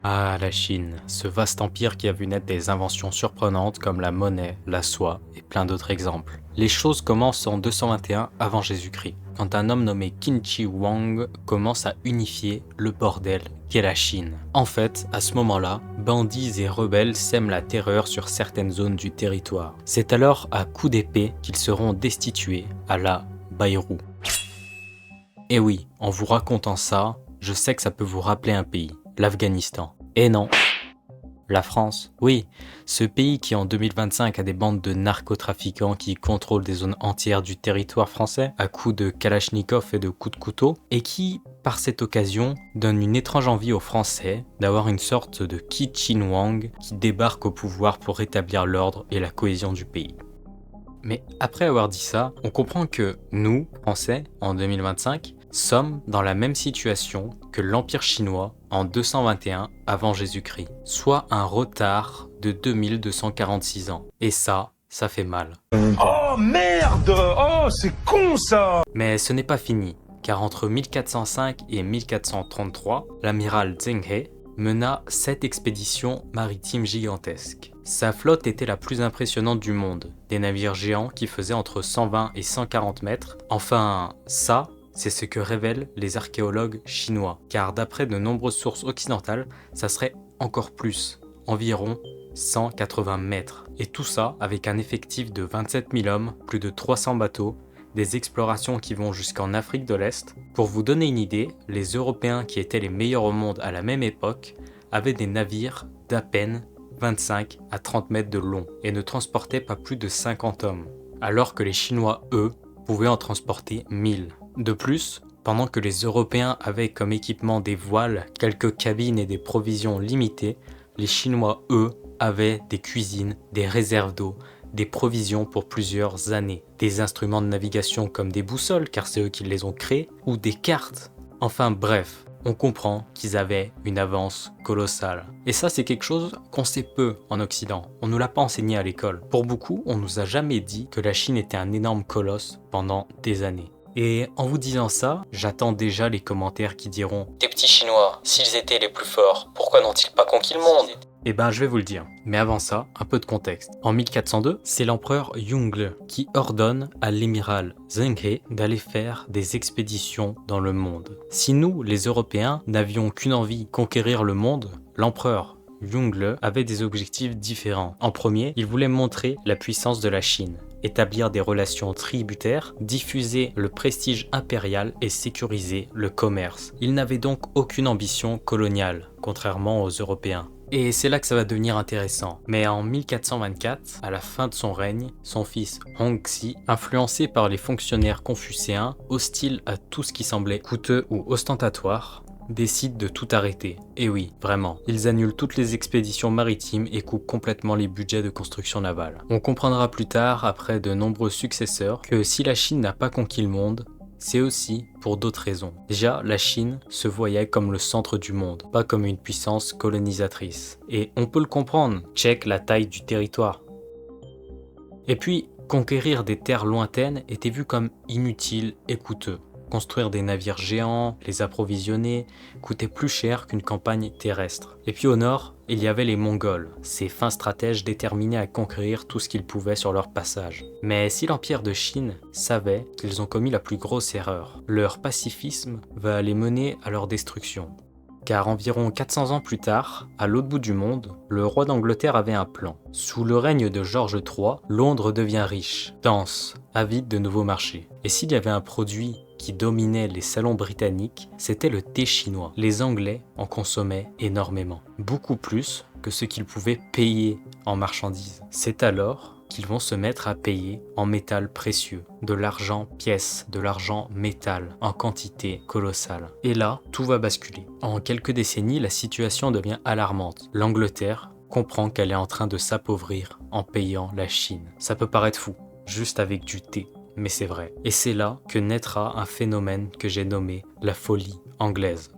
Ah, la Chine, ce vaste empire qui a vu naître des inventions surprenantes comme la monnaie, la soie et plein d'autres exemples. Les choses commencent en 221 avant Jésus-Christ, quand un homme nommé Qin Shi Huang commence à unifier le bordel qu'est la Chine. En fait, à ce moment-là, bandits et rebelles sèment la terreur sur certaines zones du territoire. C'est alors à coups d'épée qu'ils seront destitués à la Baïrou. Et oui, en vous racontant ça, je sais que ça peut vous rappeler un pays, l'Afghanistan. Et non, la France. Oui, ce pays qui en 2025 a des bandes de narcotrafiquants qui contrôlent des zones entières du territoire français à coups de kalachnikov et de coups de couteau, et qui, par cette occasion, donne une étrange envie aux Français d'avoir une sorte de Qin Shi Huang qui débarque au pouvoir pour rétablir l'ordre et la cohésion du pays. Mais après avoir dit ça, on comprend que nous, Français, en 2025, sommes dans la même situation que l'Empire chinois en 221 avant Jésus-Christ, soit un retard de 2246 ans. Et ça fait mal. Oh merde! Oh, c'est con ça! Mais ce n'est pas fini, car entre 1405 et 1433, l'amiral Zheng He mena 7 expéditions maritimes gigantesques. Sa flotte était la plus impressionnante du monde, des navires géants qui faisaient entre 120 et 140 mètres. Enfin, ça, c'est ce que révèlent les archéologues chinois, car d'après de nombreuses sources occidentales, ça serait encore plus, environ 180 mètres. Et tout ça avec un effectif de 27 000 hommes, plus de 300 bateaux, des explorations qui vont jusqu'en Afrique de l'Est. Pour vous donner une idée, les Européens qui étaient les meilleurs au monde à la même époque avaient des navires d'à peine 25 à 30 mètres de long et ne transportaient pas plus de 50 hommes, alors que les Chinois, eux, pouvaient en transporter 1000. De plus, pendant que les Européens avaient comme équipement des voiles, quelques cabines et des provisions limitées, les Chinois, eux, avaient des cuisines, des réserves d'eau, des provisions pour plusieurs années, des instruments de navigation comme des boussoles, car c'est eux qui les ont créés, ou des cartes. Enfin bref, on comprend qu'ils avaient une avance colossale. Et ça, c'est quelque chose qu'on sait peu en Occident. On nous l'a pas enseigné à l'école. Pour beaucoup, on nous a jamais dit que la Chine était un énorme colosse pendant des années. Et en vous disant ça, j'attends déjà les commentaires qui diront « Des petits Chinois, s'ils étaient les plus forts, pourquoi n'ont-ils pas conquis le monde ?» Eh ben, je vais vous le dire. Mais avant ça, un peu de contexte. En 1402, c'est l'empereur Yongle qui ordonne à l'amiral Zheng He d'aller faire des expéditions dans le monde. Si nous, les Européens, n'avions qu'une envie, conquérir le monde, l'empereur Yongle avait des objectifs différents. En premier, il voulait montrer la puissance de la Chine, établir des relations tributaires, diffuser le prestige impérial et sécuriser le commerce. Il n'avait donc aucune ambition coloniale, contrairement aux Européens. Et c'est là que ça va devenir intéressant. Mais en 1424, à la fin de son règne, son fils Hongxi, influencé par les fonctionnaires confucéens, hostiles à tout ce qui semblait coûteux ou ostentatoire, décide de tout arrêter. Et oui, vraiment. Ils annulent toutes les expéditions maritimes et coupent complètement les budgets de construction navale. On comprendra plus tard, après de nombreux successeurs, que si la Chine n'a pas conquis le monde, c'est aussi pour d'autres raisons. Déjà, la Chine se voyait comme le centre du monde, pas comme une puissance colonisatrice. Et on peut le comprendre, check la taille du territoire. Et puis, conquérir des terres lointaines était vu comme inutile et coûteux. Construire des navires géants, les approvisionner, coûtait plus cher qu'une campagne terrestre. Et puis au nord, il y avait les Mongols, ces fins stratèges déterminés à conquérir tout ce qu'ils pouvaient sur leur passage. Mais si l'Empire de Chine savait qu'ils ont commis la plus grosse erreur, leur pacifisme va les mener à leur destruction. Car environ 400 ans plus tard, à l'autre bout du monde, le roi d'Angleterre avait un plan. Sous le règne de George III, Londres devient riche, dense, avide de nouveaux marchés. Et s'il y avait un produit qui dominait les salons britanniques, c'était le thé chinois. Les Anglais en consommaient énormément, beaucoup plus que ce qu'ils pouvaient payer en marchandises. C'est alors qu'ils vont se mettre à payer en métal précieux, de l'argent pièce, de l'argent métal, en quantité colossale. Et là, tout va basculer. En quelques décennies, la situation devient alarmante. L'Angleterre comprend qu'elle est en train de s'appauvrir en payant la Chine. Ça peut paraître fou, juste avec du thé, mais c'est vrai. Et c'est là que naîtra un phénomène que j'ai nommé la folie anglaise.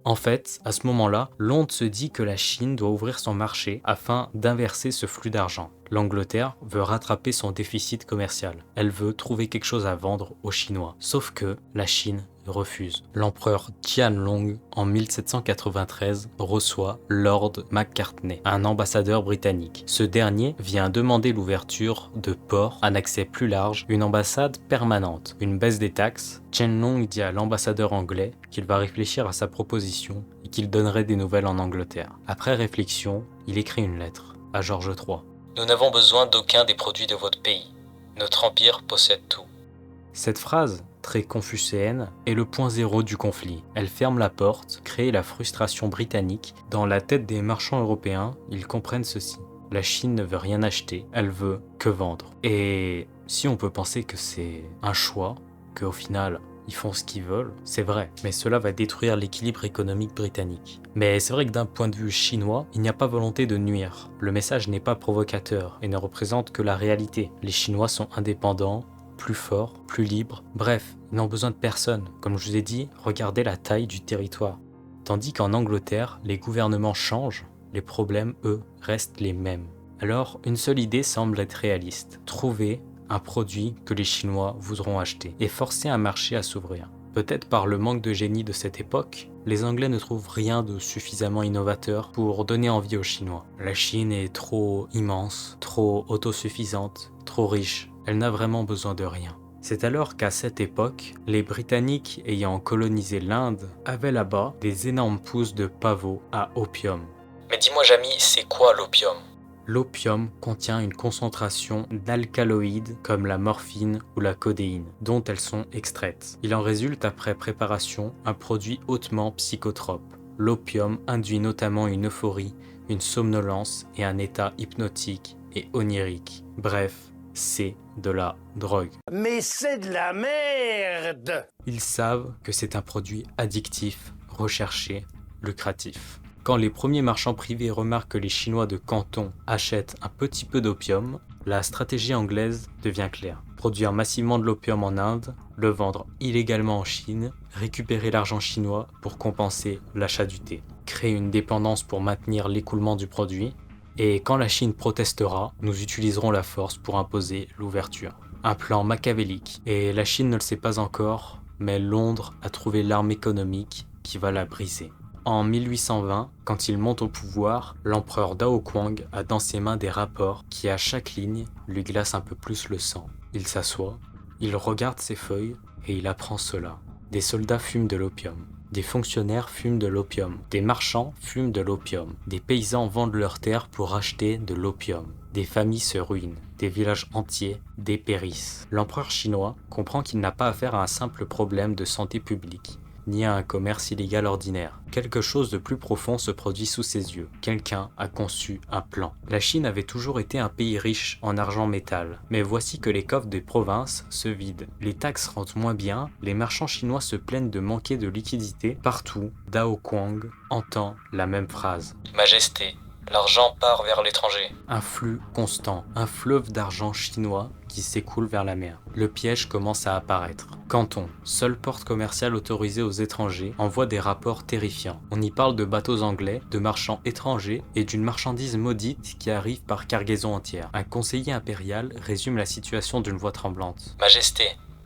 En fait, à ce moment-là, Londres se dit que la Chine doit ouvrir son marché afin d'inverser ce flux d'argent. L'Angleterre veut rattraper son déficit commercial. Elle veut trouver quelque chose à vendre aux Chinois. Sauf que la Chine refuse. L'empereur Qianlong, en 1793, reçoit Lord Macartney, un ambassadeur britannique. Ce dernier vient demander l'ouverture de ports, un accès plus large, une ambassade permanente, une baisse des taxes. Qianlong dit à l'ambassadeur anglais qu'il va réfléchir à sa proposition et qu'il donnerait des nouvelles en Angleterre. Après réflexion, il écrit une lettre à George III. Nous n'avons besoin d'aucun des produits de votre pays. Notre empire possède tout. Cette phrase, très confucéenne, est le point zéro du conflit. Elle ferme la porte, crée la frustration britannique. Dans la tête des marchands européens, ils comprennent ceci. La Chine ne veut rien acheter, elle veut que vendre. Et si on peut penser que c'est un choix, qu'au final, ils font ce qu'ils veulent, c'est vrai, mais cela va détruire l'équilibre économique britannique. Mais c'est vrai que d'un point de vue chinois, il n'y a pas volonté de nuire. Le message n'est pas provocateur et ne représente que la réalité. Les Chinois sont indépendants, plus forts, plus libres, bref, ils n'ont besoin de personne. Comme je vous ai dit, regardez la taille du territoire. Tandis qu'en Angleterre, les gouvernements changent, les problèmes, eux, restent les mêmes. Alors, une seule idée semble être réaliste. Trouver un produit que les Chinois voudront acheter et forcer un marché à s'ouvrir. Peut-être par le manque de génie de cette époque, les Anglais ne trouvent rien de suffisamment innovateur pour donner envie aux Chinois. La Chine est trop immense, trop autosuffisante, trop riche. Elle n'a vraiment besoin de rien. C'est alors qu'à cette époque, les Britanniques ayant colonisé l'Inde avaient là-bas des énormes pousses de pavots à opium. Mais dis-moi Jamy, c'est quoi l'opium ? L'opium contient une concentration d'alcaloïdes comme la morphine ou la codéine, dont elles sont extraites. Il en résulte après préparation un produit hautement psychotrope. L'opium induit notamment une euphorie, une somnolence et un état hypnotique et onirique. Bref, c'est de la drogue. Mais c'est de la merde! Ils savent que c'est un produit addictif, recherché, lucratif. Quand les premiers marchands privés remarquent que les Chinois de Canton achètent un petit peu d'opium, la stratégie anglaise devient claire. Produire massivement de l'opium en Inde, le vendre illégalement en Chine, récupérer l'argent chinois pour compenser l'achat du thé, créer une dépendance pour maintenir l'écoulement du produit, et quand la Chine protestera, nous utiliserons la force pour imposer l'ouverture. Un plan machiavélique, et la Chine ne le sait pas encore, mais Londres a trouvé l'arme économique qui va la briser. En 1820, quand il monte au pouvoir, l'empereur Dao Quang a dans ses mains des rapports qui, à chaque ligne, lui glacent un peu plus le sang. Il s'assoit, il regarde ses feuilles et il apprend cela. Des soldats fument de l'opium, des fonctionnaires fument de l'opium, des marchands fument de l'opium, des paysans vendent leurs terres pour acheter de l'opium. Des familles se ruinent, des villages entiers dépérissent. L'empereur chinois comprend qu'il n'a pas affaire à un simple problème de santé publique, ni à un commerce illégal ordinaire. Quelque chose de plus profond se produit sous ses yeux. Quelqu'un a conçu un plan. La Chine avait toujours été un pays riche en argent-métal, mais voici que les coffres des provinces se vident. Les taxes rentrent moins bien, les marchands chinois se plaignent de manquer de liquidités. Partout, Dao Quang entend la même phrase. Majesté, l'argent part vers l'étranger. Un flux constant, un fleuve d'argent chinois qui s'écoule vers la mer. Le piège commence à apparaître. Canton, seule porte commerciale autorisée aux étrangers, envoie des rapports terrifiants. On y parle de bateaux anglais, de marchands étrangers et d'une marchandise maudite qui arrive par cargaison entière. Un conseiller impérial résume la situation d'une voix tremblante. Majesté,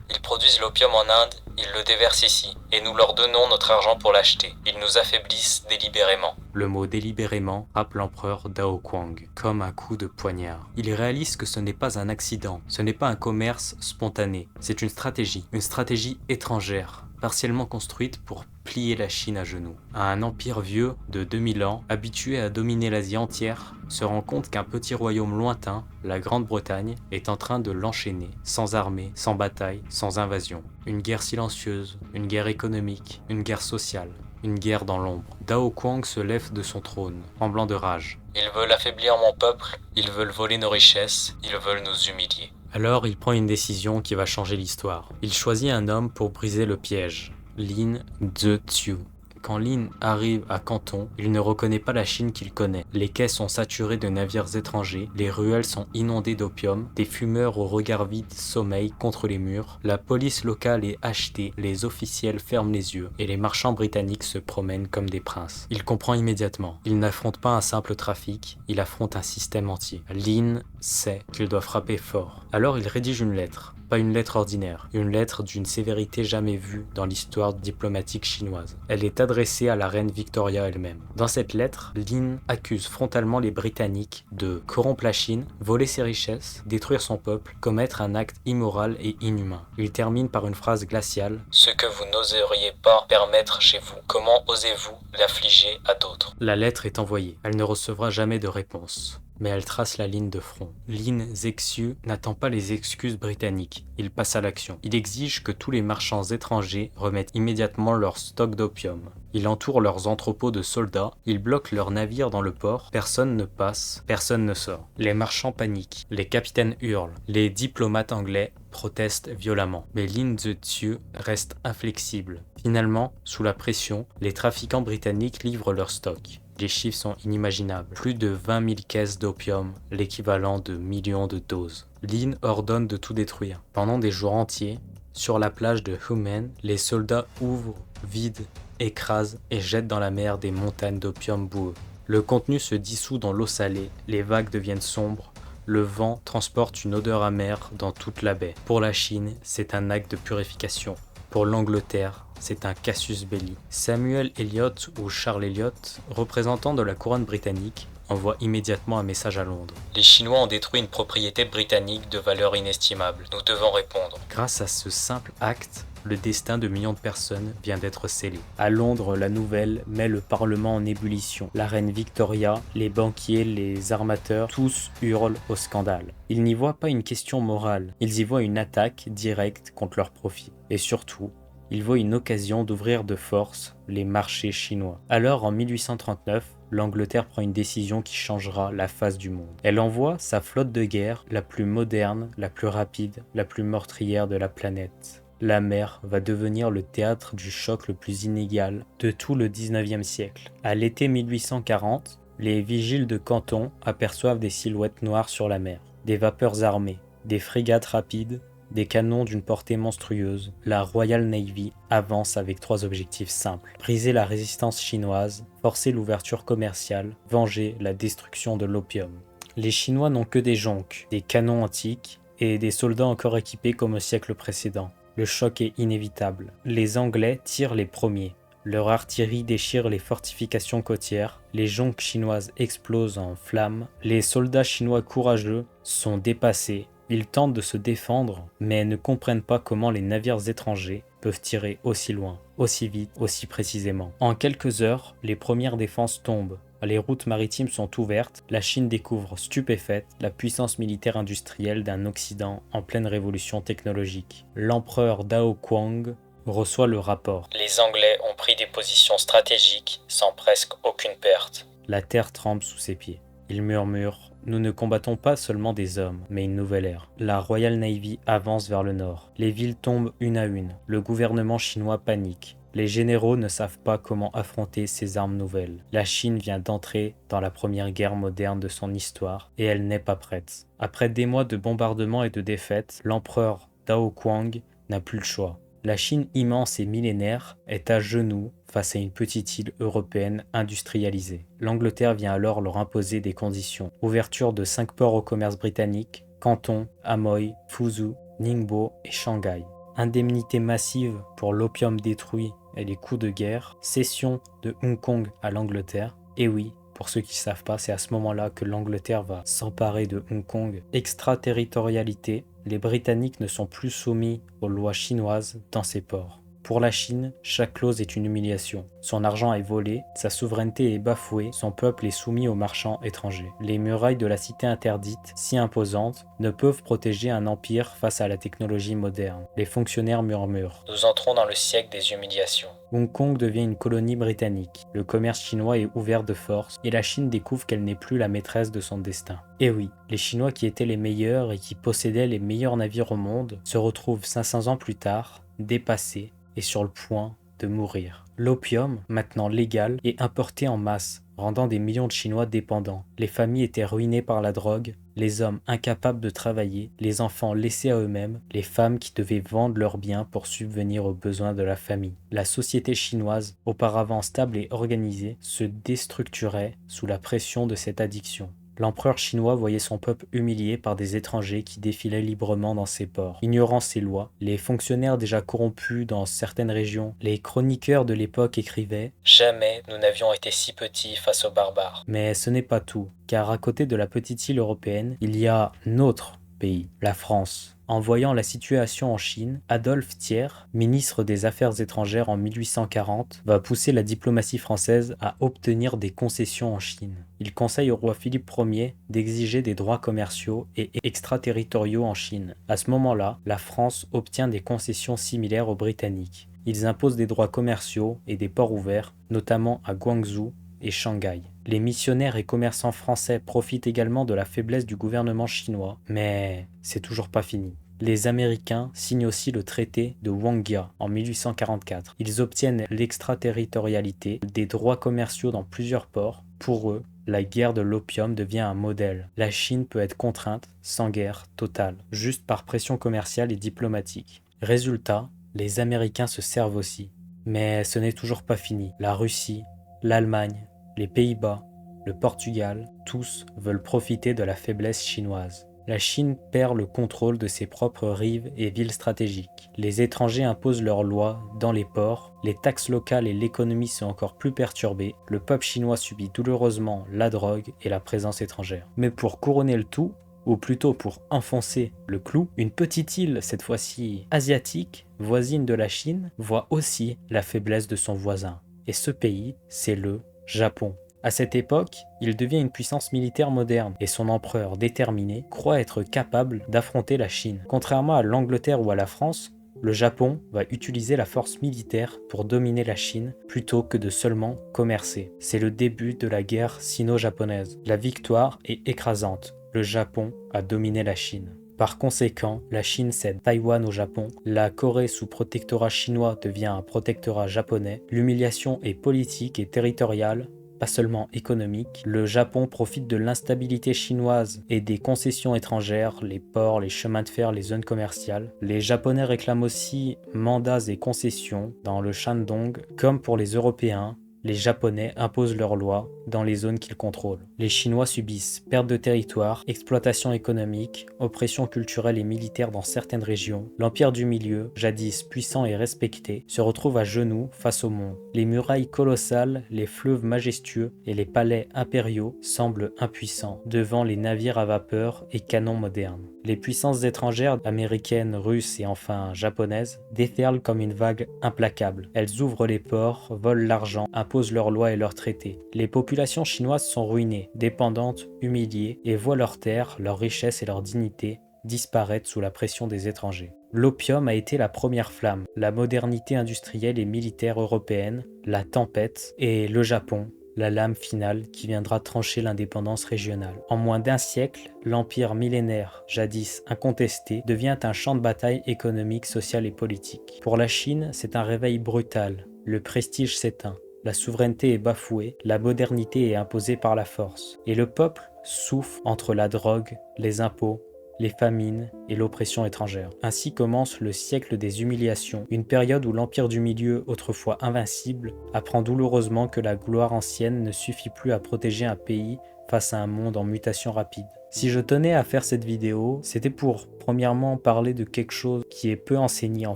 ils produisent l'opium en Inde, ils le déversent ici, et nous leur donnons notre argent pour l'acheter. Ils nous affaiblissent délibérément. Le mot délibérément frappe l'empereur Dao Quang comme un coup de poignard. Il réalise que ce n'est pas un accident, ce n'est pas un commerce spontané, c'est une stratégie étrangère, partiellement construite pour plier la Chine à genoux. Un empire vieux de 2000 ans, habitué à dominer l'Asie entière, se rend compte qu'un petit royaume lointain, la Grande-Bretagne, est en train de l'enchaîner, sans armée, sans bataille, sans invasion. Une guerre silencieuse, une guerre économique, une guerre sociale, une guerre dans l'ombre. Dao Quang se lève de son trône, tremblant de rage. Ils veulent affaiblir mon peuple, ils veulent voler nos richesses, ils veulent nous humilier. Alors il prend une décision qui va changer l'histoire. Il choisit un homme pour briser le piège, Lin Zetiu. Quand Lin arrive à Canton, il ne reconnaît pas la Chine qu'il connaît. Les quais sont saturés de navires étrangers, les ruelles sont inondées d'opium, des fumeurs au regard vide sommeillent contre les murs, la police locale est achetée, les officiels ferment les yeux, et les marchands britanniques se promènent comme des princes. Il comprend immédiatement. Il n'affronte pas un simple trafic, il affronte un système entier. Lin sait qu'il doit frapper fort. Alors il rédige une lettre. Pas une lettre ordinaire, une lettre d'une sévérité jamais vue dans l'histoire diplomatique chinoise. Elle est adressée à la reine Victoria elle-même. Dans cette lettre, Lin accuse frontalement les Britanniques de corrompre la Chine, voler ses richesses, détruire son peuple, commettre un acte immoral et inhumain. Il termine par une phrase glaciale: « Ce que vous n'oseriez pas permettre chez vous, comment osez-vous l'affliger à d'autres ?» La lettre est envoyée. Elle ne recevra jamais de réponse. Mais elle trace la ligne de front. Lin Zexu n'attend pas les excuses britanniques, il passe à l'action. Il exige que tous les marchands étrangers remettent immédiatement leur stock d'opium. Il entoure leurs entrepôts de soldats, il bloque leurs navires dans le port, personne ne passe, personne ne sort. Les marchands paniquent, les capitaines hurlent, les diplomates anglais protestent violemment. Mais Lin Zexu reste inflexible. Finalement, sous la pression, les trafiquants britanniques livrent leur stock. Les chiffres sont inimaginables. Plus de 20 000 caisses d'opium, l'équivalent de millions de doses. Lin ordonne de tout détruire. Pendant des jours entiers, sur la plage de Humen, les soldats ouvrent, vident, écrasent et jettent dans la mer des montagnes d'opium boueux. Le contenu se dissout dans l'eau salée, les vagues deviennent sombres, le vent transporte une odeur amère dans toute la baie. Pour la Chine, c'est un acte de purification. Pour l'Angleterre, c'est un casus belli. Samuel Eliot ou Charles Eliot, représentant de la couronne britannique, envoie immédiatement un message à Londres. Les Chinois ont détruit une propriété britannique de valeur inestimable. Nous devons répondre. Grâce à ce simple acte, le destin de millions de personnes vient d'être scellé. À Londres, la nouvelle met le Parlement en ébullition. La reine Victoria, les banquiers, les armateurs, tous hurlent au scandale. Ils n'y voient pas une question morale, ils y voient une attaque directe contre leurs profits. Et surtout, ils voient une occasion d'ouvrir de force les marchés chinois. Alors, en 1839, l'Angleterre prend une décision qui changera la face du monde. Elle envoie sa flotte de guerre, la plus moderne, la plus rapide, la plus meurtrière de la planète. La mer va devenir le théâtre du choc le plus inégal de tout le 19e siècle. À l'été 1840, les vigiles de Canton aperçoivent des silhouettes noires sur la mer, des vapeurs armées, des frégates rapides, des canons d'une portée monstrueuse. La Royal Navy avance avec 3 objectifs simples: briser la résistance chinoise, forcer l'ouverture commerciale, venger la destruction de l'opium. Les Chinois n'ont que des jonques, des canons antiques et des soldats encore équipés comme au siècle précédent. Le choc est inévitable. Les Anglais tirent les premiers. Leur artillerie déchire les fortifications côtières, les jonques chinoises explosent en flammes, les soldats chinois courageux sont dépassés. Ils tentent de se défendre, mais ne comprennent pas comment les navires étrangers peuvent tirer aussi loin, aussi vite, aussi précisément. En quelques heures, les premières défenses tombent. Les routes maritimes sont ouvertes, la Chine découvre stupéfaite la puissance militaire industrielle d'un Occident en pleine révolution technologique. L'empereur Dao Kuang reçoit le rapport. Les Anglais ont pris des positions stratégiques sans presque aucune perte. La terre tremble sous ses pieds. Il murmure: nous ne combattons pas seulement des hommes, mais une nouvelle ère. La Royal Navy avance vers le nord. Les villes tombent une à une. Le gouvernement chinois panique. Les généraux ne savent pas comment affronter ces armes nouvelles. La Chine vient d'entrer dans la première guerre moderne de son histoire et elle n'est pas prête. Après des mois de bombardements et de défaites, l'empereur Dao Kuang n'a plus le choix. La Chine immense et millénaire est à genoux face à une petite île européenne industrialisée. L'Angleterre vient alors leur imposer des conditions. Ouverture de 5 ports au commerce britannique: Canton, Amoy, Fuzhou, Ningbo et Shanghai. Indemnité massive pour l'opium détruit et les coups de guerre. Cession de Hong Kong à l'Angleterre. Et oui, pour ceux qui ne savent pas, c'est à ce moment-là que l'Angleterre va s'emparer de Hong Kong. Extraterritorialité. Les Britanniques ne sont plus soumis aux lois chinoises dans ces ports. Pour la Chine, chaque clause est une humiliation. Son argent est volé, sa souveraineté est bafouée, son peuple est soumis aux marchands étrangers. Les murailles de la cité interdite, si imposantes, ne peuvent protéger un empire face à la technologie moderne. Les fonctionnaires murmurent: nous entrons dans le siècle des humiliations. Hong Kong devient une colonie britannique. Le commerce chinois est ouvert de force et la Chine découvre qu'elle n'est plus la maîtresse de son destin. Et oui, les Chinois qui étaient les meilleurs et qui possédaient les meilleurs navires au monde se retrouvent 500 ans plus tard, dépassés et sur le point de mourir. L'opium, maintenant légal, est importé en masse, rendant des millions de Chinois dépendants. Les familles étaient ruinées par la drogue, les hommes incapables de travailler, les enfants laissés à eux-mêmes, les femmes qui devaient vendre leurs biens pour subvenir aux besoins de la famille. La société chinoise, auparavant stable et organisée, se déstructurait sous la pression de cette addiction. L'empereur chinois voyait son peuple humilié par des étrangers qui défilaient librement dans ses ports. Ignorant ses lois, les fonctionnaires déjà corrompus dans certaines régions, les chroniqueurs de l'époque écrivaient « Jamais nous n'avions été si petits face aux barbares ». Mais ce n'est pas tout, car à côté de la petite île européenne, il y a notre pays, la France. En voyant la situation en Chine, Adolphe Thiers, ministre des Affaires étrangères en 1840, va pousser la diplomatie française à obtenir des concessions en Chine. Il conseille au roi Philippe Ier d'exiger des droits commerciaux et extraterritoriaux en Chine. À ce moment-là, la France obtient des concessions similaires aux Britanniques. Ils imposent des droits commerciaux et des ports ouverts, notamment à Guangzhou et Shanghai. Les missionnaires et commerçants français profitent également de la faiblesse du gouvernement chinois, mais c'est toujours pas fini. Les Américains signent aussi le traité de Wangjia en 1844. Ils obtiennent l'extraterritorialité, des droits commerciaux dans plusieurs ports. Pour eux, la guerre de l'opium devient un modèle. La Chine peut être contrainte, sans guerre totale, juste par pression commerciale et diplomatique. Résultat, les Américains se servent aussi. Mais ce n'est toujours pas fini. La Russie, l'Allemagne, les Pays-Bas, le Portugal, tous veulent profiter de la faiblesse chinoise. La Chine perd le contrôle de ses propres rives et villes stratégiques. Les étrangers imposent leurs lois dans les ports, les taxes locales et l'économie sont encore plus perturbées, le peuple chinois subit douloureusement la drogue et la présence étrangère. Mais pour couronner le tout, ou plutôt pour enfoncer le clou, une petite île, cette fois-ci asiatique, voisine de la Chine, voit aussi la faiblesse de son voisin. Et ce pays, c'est le Japon. À cette époque, il devient une puissance militaire moderne et son empereur déterminé croit être capable d'affronter la Chine. Contrairement à l'Angleterre ou à la France, le Japon va utiliser la force militaire pour dominer la Chine plutôt que de seulement commercer. C'est le début de la guerre sino-japonaise. La victoire est écrasante. Le Japon a dominé la Chine. Par conséquent, la Chine cède Taïwan au Japon, la Corée sous protectorat chinois devient un protectorat japonais, l'humiliation est politique et territoriale, pas seulement économique. Le Japon profite de l'instabilité chinoise et des concessions étrangères, les ports, les chemins de fer, les zones commerciales. Les Japonais réclament aussi mandats et concessions dans le Shandong, comme pour les Européens. Les Japonais imposent leurs lois dans les zones qu'ils contrôlent. Les Chinois subissent perte de territoire, exploitation économique, oppression culturelle et militaire dans certaines régions. L'Empire du Milieu, jadis puissant et respecté, se retrouve à genoux face au monde. Les murailles colossales, les fleuves majestueux et les palais impériaux semblent impuissants devant les navires à vapeur et canons modernes. Les puissances étrangères, américaines, russes et enfin japonaises, déferlent comme une vague implacable. Elles ouvrent les ports, volent l'argent, imposent leurs lois et leurs traités. Les populations chinoises sont ruinées, dépendantes, humiliées et voient leurs terres, leurs richesses et leur dignité disparaître sous la pression des étrangers. L'opium a été la première flamme, la modernité industrielle et militaire européenne, la tempête et le Japon, la lame finale qui viendra trancher l'indépendance régionale. En moins d'un siècle, l'empire millénaire, jadis incontesté, devient un champ de bataille économique, social et politique. Pour la Chine, c'est un réveil brutal. Le prestige s'éteint. La souveraineté est bafouée, la modernité est imposée par la force. Et le peuple souffre entre la drogue, les impôts, les famines et l'oppression étrangère. Ainsi commence le siècle des humiliations, une période où l'Empire du Milieu, autrefois invincible, apprend douloureusement que la gloire ancienne ne suffit plus à protéger un pays face à un monde en mutation rapide. Si je tenais à faire cette vidéo, c'était pour premièrement parler de quelque chose qui est peu enseigné en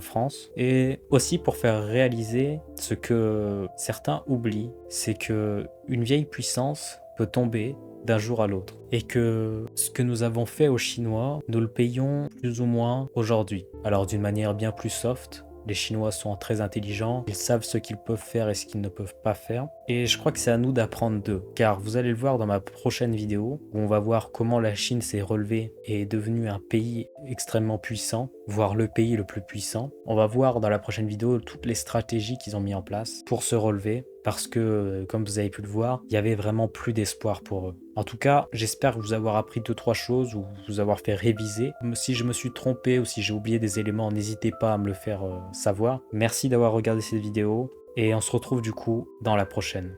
France et aussi pour faire réaliser ce que certains oublient, c'est que une vieille puissance peut tomber d'un jour à l'autre. Et que ce que nous avons fait aux Chinois, nous le payons plus ou moins aujourd'hui. Alors d'une manière bien plus soft, les Chinois sont très intelligents, ils savent ce qu'ils peuvent faire et ce qu'ils ne peuvent pas faire. Et je crois que c'est à nous d'apprendre d'eux. Car vous allez le voir dans ma prochaine vidéo, où on va voir comment la Chine s'est relevée et est devenue un pays extrêmement puissant, voire le pays le plus puissant. On va voir dans la prochaine vidéo toutes les stratégies qu'ils ont mis en place pour se relever. Parce que, comme vous avez pu le voir, il y avait vraiment plus d'espoir pour eux. En tout cas, j'espère vous avoir appris 2-3 choses ou vous avoir fait réviser. Si je me suis trompé ou si j'ai oublié des éléments, n'hésitez pas à me le faire savoir. Merci d'avoir regardé cette vidéo et on se retrouve du coup dans la prochaine.